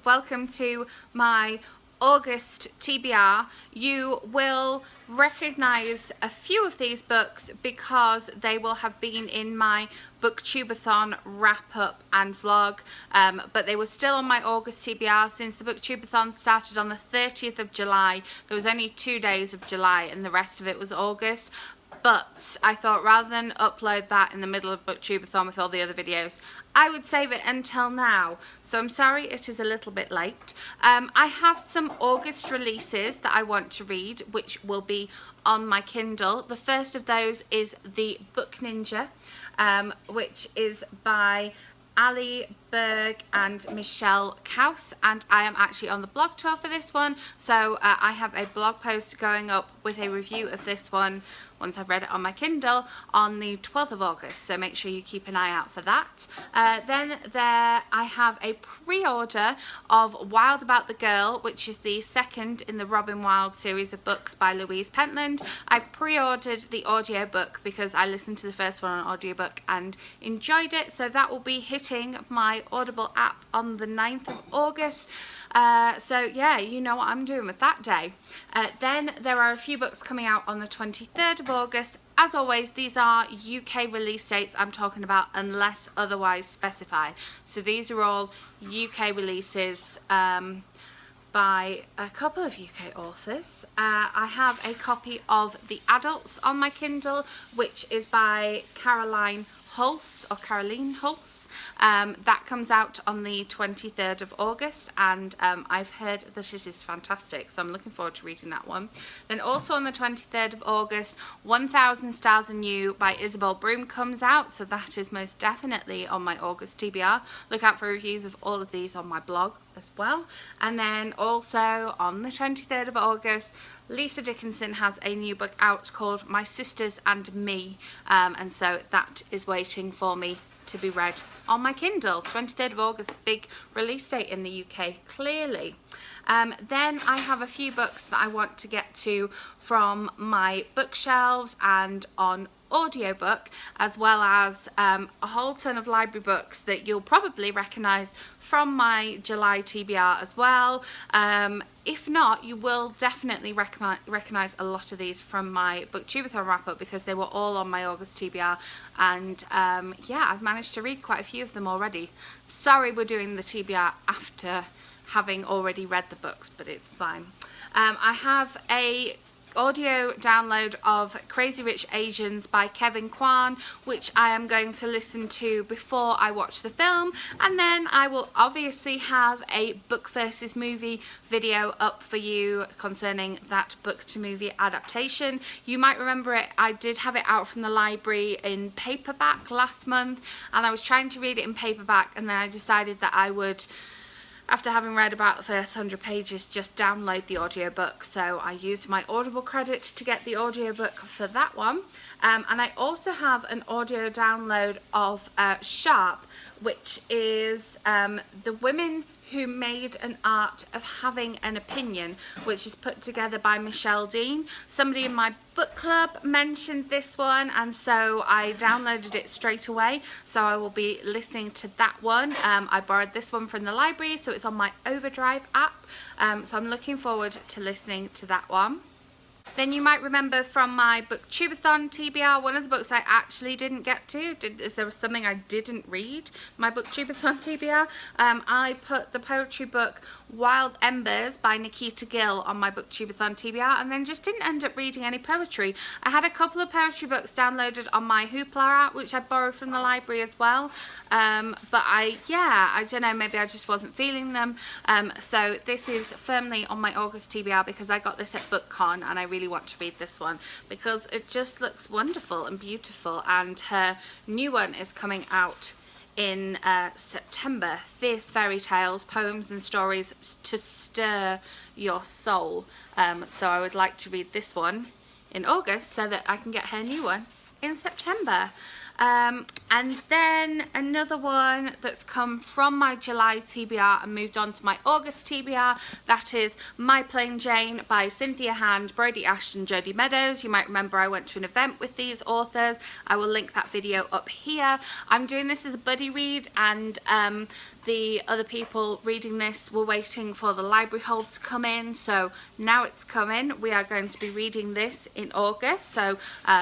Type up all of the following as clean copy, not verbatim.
welcome to my August TBR. You will recognize a few of these books because they will have been in my booktubeathon wrap up and vlog, but they were still on my August TBR since the booktubeathon started on the 30th of July. There was only 2 days of July and the rest of it was August. But I thought rather than upload that in the middle of booktubeathon with all the other videos, I would save it until now. So I'm sorry it is a little bit late. I have some August releases that I want to read, which will be on my Kindle. The first of those is The Book Ninja, which is by Ali, Berg and Michelle Kaus, and I am actually on the blog tour for this one, so I have a blog post going up with a review of this one once I've read it on my Kindle on the 12th of August, so make sure you keep an eye out for that. Then I have a pre-order of Wilde About the Girl, which is the second in the Robin Wilde series of books by Louise Pentland. I pre-ordered the audiobook because I listened to the first one on audiobook and enjoyed it, so that will be hitting my Audible app on the 9th of August. So yeah, you know what I'm doing with that day. Then there are a few books coming out on the 23rd of August. As always, these are UK release dates I'm talking about unless otherwise specified. So these are all UK releases by a couple of UK authors. I have a copy of The Adults on my Kindle, which is by Caroline Hulse, or Caroline Hulse. That comes out on the 23rd of August, and I've heard that it is fantastic, so I'm looking forward to reading that one. Then also on the 23rd of August, 1000 Stars and You by Isabelle Broom comes out, so that is most definitely on my August TBR. Look out for reviews of all of these on my blog as well. And then also on the 23rd of August, Elyssa Dickenson has a new book out called My Sisters and Me, and so that is waiting for me to be read on my Kindle. 23rd of August, big release date in the UK, clearly. Then I have a few books that I want to get to from my bookshelves and on audiobook, as well as a whole ton of library books that you'll probably recognise from my July TBR as well. If not, you will definitely recognise a lot of these from my booktubeathon wrap up because they were all on my August TBR, and yeah, I've managed to read quite a few of them already. Sorry we're doing the TBR after having already read the books, but it's fine. I have a audio download of Crazy Rich Asians by Kwan, which I am going to listen to before I watch the film, and then I will obviously have a book versus movie video up for you concerning that book to movie adaptation. You might remember it, I did have it out from the library in paperback last month, and I was trying to read it in paperback, and then I decided that I would, after having read about the first 100 pages, just download the audiobook. So I used my Audible credit to get the audiobook for that one. And I also have an audio download of Sharp, which is The Women Who Made an Art of Having an Opinion, which is put together by Michelle Dean. Somebody in my book club mentioned this one, and so I downloaded it straight away, so I will be listening to that one. I borrowed this one from the library, so it's on my Overdrive app, so I'm looking forward to listening to that one. Then you might remember from my booktubeathon TBR, one of the books I actually didn't get to, is there was something I didn't read, my booktubeathon TBR. I put the poetry book Wild Embers by Nikita Gill on my booktubeathon TBR, and then just didn't end up reading any poetry. I had a couple of poetry books downloaded on my Hoopla app, which I borrowed from the library as well, but I don't know, maybe I just wasn't feeling them. So this is firmly on my August TBR because I got this at BookCon, and I really want to read this one because it just looks wonderful and beautiful, and her new one is coming out in September. Fierce Fairy Tales, Poems and Stories to Stir Your Soul. So I would like to read this one in August so that I can get her new one in September. And then another one that's come from my July TBR and moved on to my August TBR, that is My Plain Jane by Cynthia Hand, Brodi, Ashton, Jodi, Meadows. You might remember I went to an event with these authors. I will link that video up here. I'm doing this as a buddy read, and the other people reading this were waiting for the library hold to come in, so now it's coming. We are going to be reading this in August, so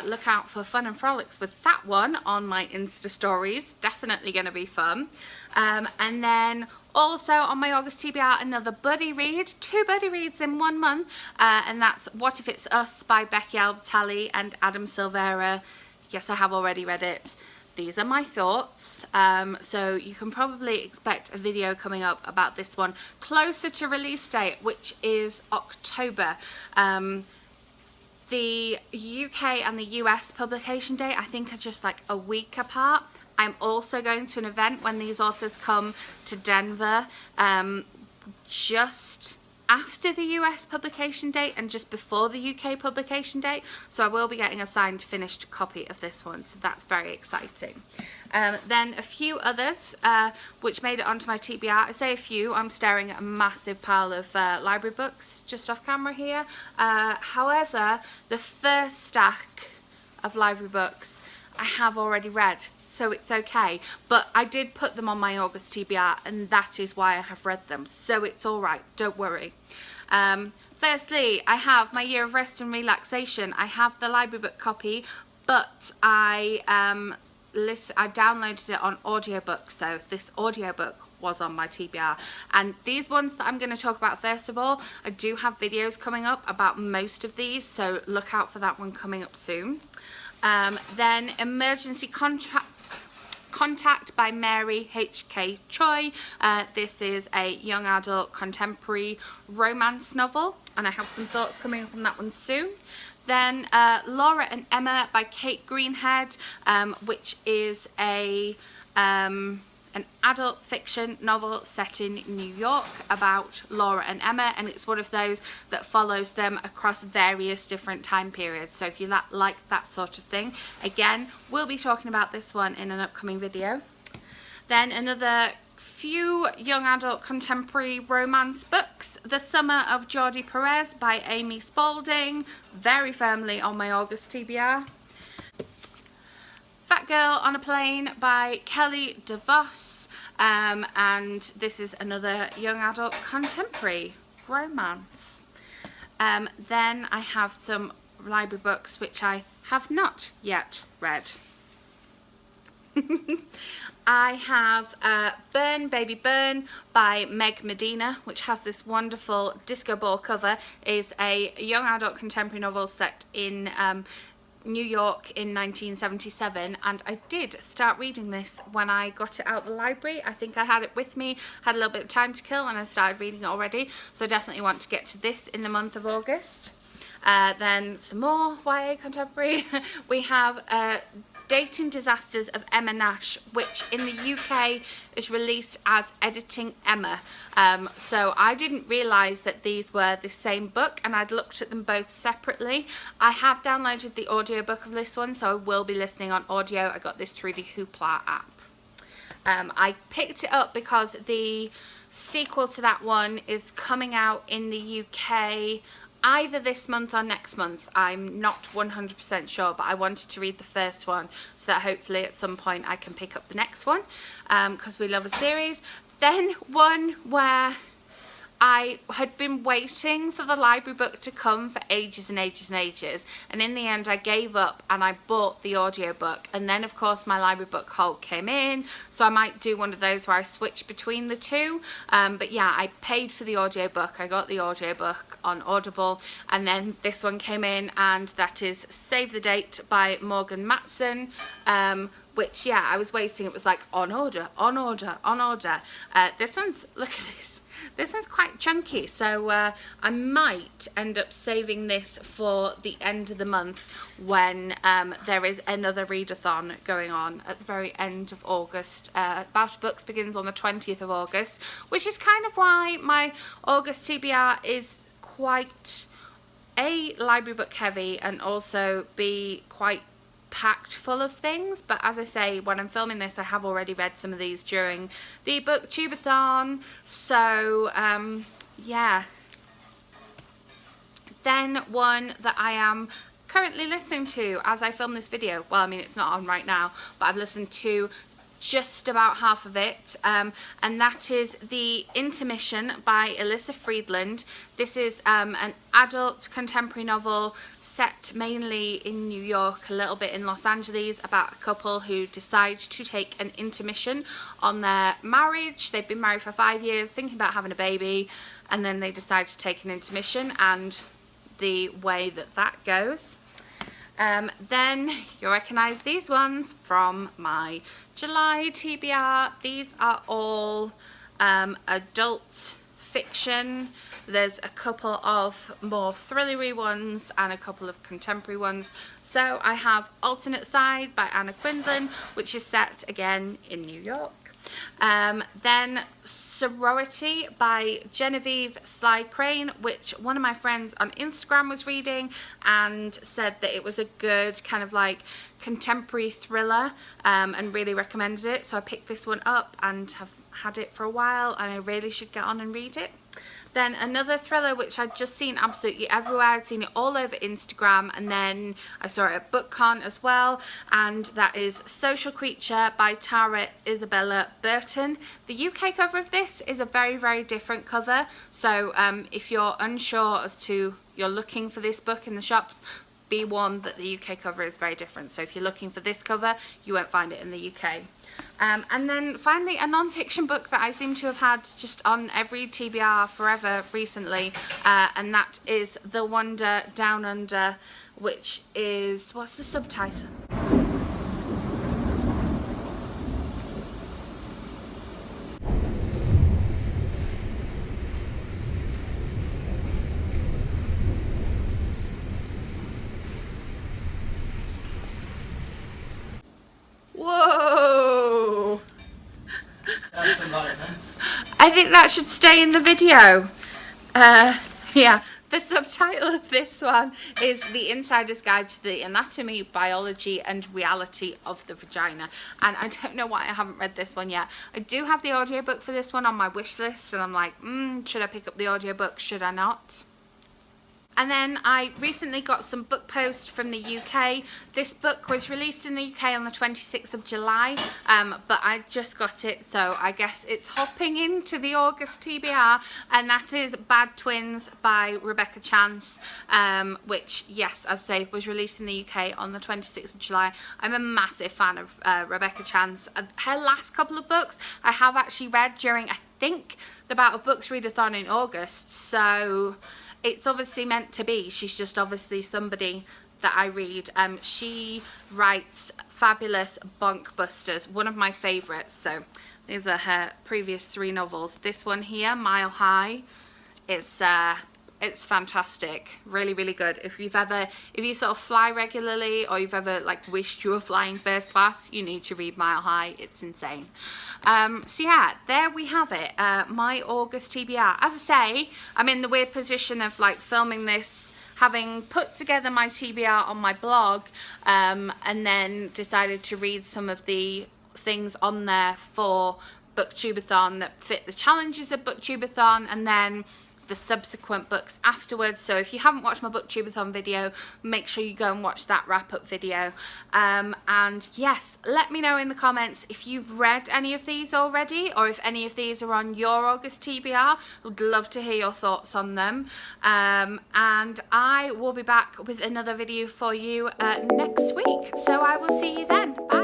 look out for fun and frolics with that one on my Insta stories. Definitely going to be fun. And then also on my August TBR, another buddy read, 2 buddy reads in 1 month, and that's What If It's Us by Becky Albertalli and Adam Silvera. Yes, I have already read it. These are my thoughts, so you can probably expect a video coming up about this one closer to release date, which is October. The UK and the US publication date, I think, are just like a week apart. I'm also going to an event when these authors come to Denver, just after the US publication date and just before the UK publication date, so I will be getting a signed finished copy of this one, so that's very exciting. Then a few others which made it onto my TBR. I say a few, I'm staring at a massive pile of library books just off camera here. However, the first stack of library books I have already read, so it's okay, but I did put them on my August TBR, and that is why I have read them, so it's alright, don't worry. Firstly, I have My Year of Rest and Relaxation. I have the library book copy, but I downloaded it on audiobook, so this audiobook was on my TBR. And these ones that I'm going to talk about first of all, I do have videos coming up about most of these, so look out for that one coming up soon. Then Emergency Contact by Mary H.K. Choi. This is a young adult contemporary romance novel, and I have some thoughts coming up on that one soon. Then Laura and Emma by Kate Greenhead, which is an adult fiction novel set in New York about Laura and Emma, and it's one of those that follows them across various different time periods. So if you like that sort of thing, again, we'll be talking about this one in an upcoming video. Then another few young adult contemporary romance books. The Summer of Jordi Perez by Amy Spalding, very firmly on my August TBR. Fat Girl on a Plane by Kelly Devoss, and this is another young adult contemporary romance. Then I have some library books which I have not yet read. I have Burn Baby Burn by Meg Medina, which has this wonderful disco ball cover. Is a young adult contemporary novel set in New York in 1977, and I did start reading this when I got it out of the library. I think I had it with me, had a little bit of time to kill, and I started reading it already, so I definitely want to get to this in the month of August. Then some more YA contemporary. We have Dating Disasters of Emma Nash, which in the UK is released as Editing Emma. So I didn't realise that these were the same book, and I'd looked at them both separately. I have downloaded the audiobook of this one, so I will be listening on audio. I got this through the Hoopla app. I picked it up because the sequel to that one is coming out in the UK either this month or next month. I'm not 100% sure, but I wanted to read the first one so that hopefully at some point I can pick up the next one, because we love a series. Then one where I had been waiting for the library book to come for ages and ages and ages, and in the end I gave up and I bought the audiobook, and then of course my library book hold came in, so I might do one of those where I switch between the two. But yeah, I paid for the audiobook, I got the audiobook on Audible, and then this one came in, and that is Save the Date by Morgan Matson, which, yeah, I was waiting. It was like on order, on order, on order. This one's, look at this. This one's quite chunky, so I might end up saving this for the end of the month when there is another readathon going on at the very end of August. About Books begins on the 20th of August, which is kind of why my August TBR is quite A, library book heavy, and also B, quite packed full of things, but as I say, when I'm filming this, I have already read some of these during the booktubeathon, so yeah. Then one that I am currently listening to as I film this video, well, I mean, it's not on right now, but I've listened to just about half of it, and that is the Intermission by Elyssa Friedland. This is an adult contemporary novel set mainly in New York, a little bit in Los Angeles, about a couple who decide to take an intermission on their marriage. They've been married for 5 years, thinking about having a baby, and then they decide to take an intermission, and the way that that goes. Then you'll recognise these ones from my July TBR. These are all adult fiction. There's a couple of more thrillery ones and a couple of contemporary ones. So I have Alternate Side by Anna Quindlen, which is set again in New York. Then Sorority by Genevieve Sly Crane, which one of my friends on Instagram was reading and said that it was a good kind of like contemporary thriller, and really recommended it. So I picked this one up and have had it for a while, and I really should get on and read it. Then another thriller which I'd just seen absolutely everywhere. I'd seen it all over Instagram, and then I saw it at BookCon as well, and that is Social Creature by Tara Isabella Burton. The UK cover of this is a very, very different cover, so if you're unsure as to, you're looking for this book in the shops, be warned that the UK cover is very different. So if you're looking for this cover, you won't find it in the UK. And then finally, a non-fiction book that I seem to have had just on every TBR forever recently, and that is The Wonder Down Under, which is, what's the subtitle? Whoa! That's a nightmare. I think that should stay in the video. Yeah, the subtitle of this one is The Insider's Guide to the Anatomy, Biology and Reality of the Vagina. And I don't know why I haven't read this one yet. I do have the audiobook for this one on my wish list, and I'm like, should I pick up the audiobook? Should I not? And then I recently got some book post from the UK. This book was released in the UK on the 26th of July, but I just got it, so I guess it's hopping into the August TBR, and that is Bad Twins by Rebecca Chance, which, yes, as I say, was released in the UK on the 26th of July. I'm a massive fan of Rebecca Chance. Her last couple of books I have actually read during, I think, the Battle of Books readathon in August, so it's obviously meant to be. She's just obviously somebody that I read. She writes fabulous bonk busters, one of my favourites. So these are her previous 3 novels. This one here, Mile High, it's fantastic, really, really good. If you sort of fly regularly, or you've ever like wished you were flying first class, you need to read Mile High. It's insane. So yeah, there we have it, my August TBR. As I say, I'm in the weird position of like filming this, having put together my TBR on my blog, and then decided to read some of the things on there for Booktubeathon that fit the challenges of Booktubeathon, and then the subsequent books afterwards. So if you haven't watched my Booktubeathon video, make sure you go and watch that wrap-up video. And yes, let me know in the comments if you've read any of these already, or if any of these are on your August TBR. I would love to hear your thoughts on them. And I will be back with another video for you next week. So I will see you then. Bye.